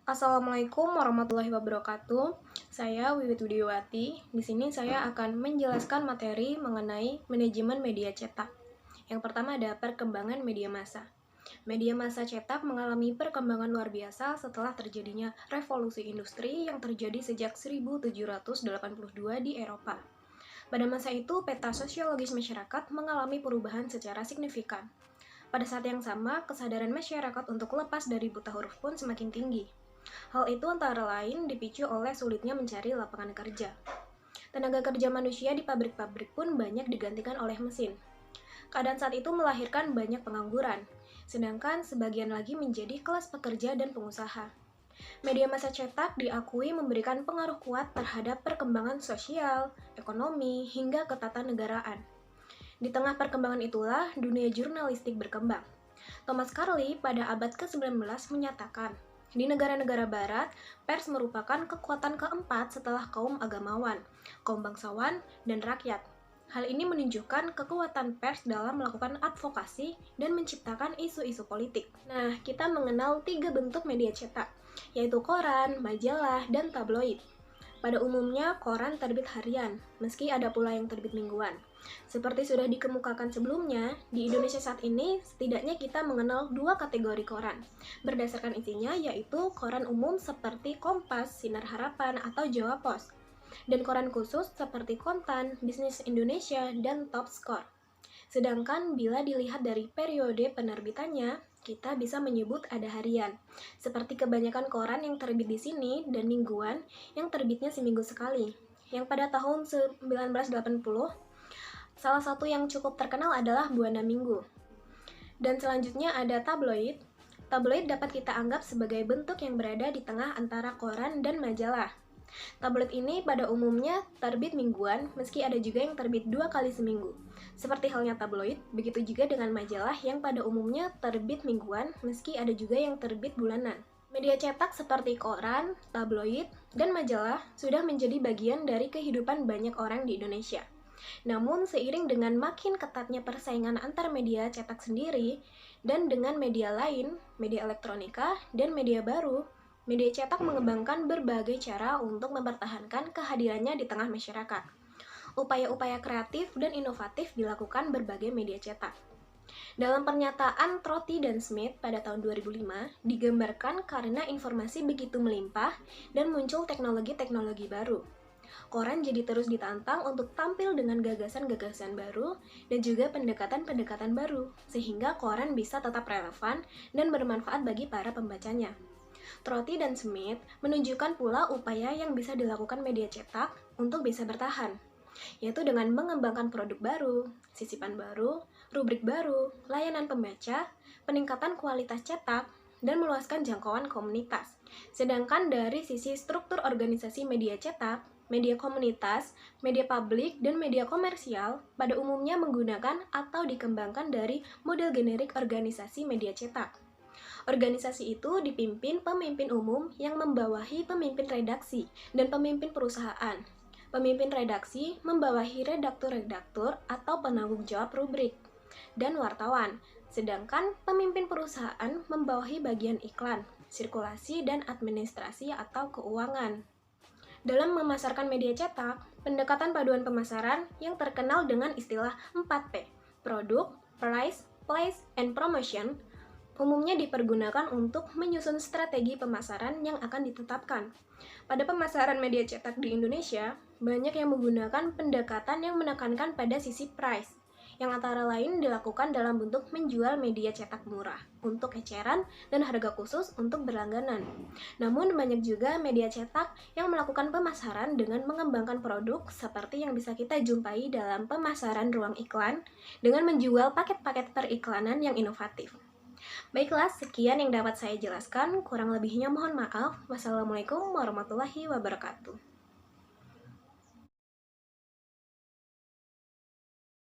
Assalamualaikum warahmatullahi wabarakatuh. Saya Wiwit Widiawati. Di sini saya akan menjelaskan materi mengenai manajemen media cetak. Yang pertama ada perkembangan media massa. Media massa cetak mengalami perkembangan luar biasa setelah terjadinya revolusi industri yang terjadi sejak 1782 di Eropa. Pada masa itu, peta sosiologis masyarakat mengalami perubahan secara signifikan. Pada saat yang sama, kesadaran masyarakat untuk lepas dari buta huruf pun semakin tinggi. Hal itu antara lain dipicu oleh sulitnya mencari lapangan kerja. Tenaga kerja manusia di pabrik-pabrik pun banyak digantikan oleh mesin. Keadaan saat itu melahirkan banyak pengangguran, sedangkan sebagian lagi menjadi kelas pekerja dan pengusaha. Media massa cetak diakui memberikan pengaruh kuat terhadap perkembangan sosial, ekonomi, hingga ketatanegaraan. Di tengah perkembangan itulah dunia jurnalistik berkembang. Thomas Carlyle pada abad ke-19 menyatakan, di negara-negara barat, pers merupakan kekuatan keempat setelah kaum agamawan, kaum bangsawan, dan rakyat. Hal ini menunjukkan kekuatan pers dalam melakukan advokasi dan menciptakan isu-isu politik. Nah, kita mengenal 3 bentuk media cetak, yaitu koran, majalah, dan tabloid. Pada umumnya, koran terbit harian, meski ada pula yang terbit mingguan. Seperti sudah dikemukakan sebelumnya, di Indonesia saat ini setidaknya kita mengenal 2 kategori koran. Berdasarkan isinya yaitu koran umum seperti Kompas, Sinar Harapan, atau Jawa Pos. Dan koran khusus seperti Kontan, Bisnis Indonesia, dan Top Score. Sedangkan bila dilihat dari periode penerbitannya, kita bisa menyebut ada harian, seperti kebanyakan koran yang terbit di sini dan mingguan yang terbitnya seminggu sekali. Yang pada tahun 1980, salah satu yang cukup terkenal adalah Buana Minggu. Dan selanjutnya ada tabloid. Tabloid dapat kita anggap sebagai bentuk yang berada di tengah antara koran dan majalah. Tabloid ini pada umumnya terbit mingguan, meski ada juga yang terbit 2 kali seminggu. Seperti halnya tabloid, begitu juga dengan majalah yang pada umumnya terbit mingguan, meski ada juga yang terbit bulanan. Media cetak seperti koran, tabloid, dan majalah sudah menjadi bagian dari kehidupan banyak orang di Indonesia. Namun, seiring dengan makin ketatnya persaingan antar media cetak sendiri, dan dengan media lain, media elektronika, dan media baru, media cetak mengembangkan berbagai cara untuk mempertahankan kehadirannya di tengah masyarakat. Upaya-upaya kreatif dan inovatif dilakukan berbagai media cetak. Dalam pernyataan Trotty dan Smith pada tahun 2005, digambarkan karena informasi begitu melimpah dan muncul teknologi-teknologi baru. Koran jadi terus ditantang untuk tampil dengan gagasan-gagasan baru dan juga pendekatan-pendekatan baru, sehingga koran bisa tetap relevan dan bermanfaat bagi para pembacanya. Trotty dan Smith menunjukkan pula upaya yang bisa dilakukan media cetak untuk bisa bertahan, yaitu dengan mengembangkan produk baru, sisipan baru, rubrik baru, layanan pembaca, peningkatan kualitas cetak, dan meluaskan jangkauan komunitas. Sedangkan dari sisi struktur organisasi media cetak, media komunitas, media publik, dan media komersial pada umumnya menggunakan atau dikembangkan dari model generik organisasi media cetak. Organisasi itu dipimpin pemimpin umum yang membawahi pemimpin redaksi dan pemimpin perusahaan. Pemimpin redaksi membawahi redaktur-redaktur atau penanggung jawab rubrik dan wartawan, sedangkan pemimpin perusahaan membawahi bagian iklan, sirkulasi, dan administrasi atau keuangan. Dalam memasarkan media cetak, pendekatan paduan pemasaran yang terkenal dengan istilah 4P, produk, price, place, and promotion, umumnya dipergunakan untuk menyusun strategi pemasaran yang akan ditetapkan. Pada pemasaran media cetak di Indonesia, banyak yang menggunakan pendekatan yang menekankan pada sisi price, yang antara lain dilakukan dalam bentuk menjual media cetak murah untuk eceran dan harga khusus untuk berlangganan. Namun banyak juga media cetak yang melakukan pemasaran dengan mengembangkan produk seperti yang bisa kita jumpai dalam pemasaran ruang iklan dengan menjual paket-paket periklanan yang inovatif. Baiklah, sekian yang dapat saya jelaskan. Kurang lebihnya mohon maaf. Wassalamualaikum warahmatullahi wabarakatuh.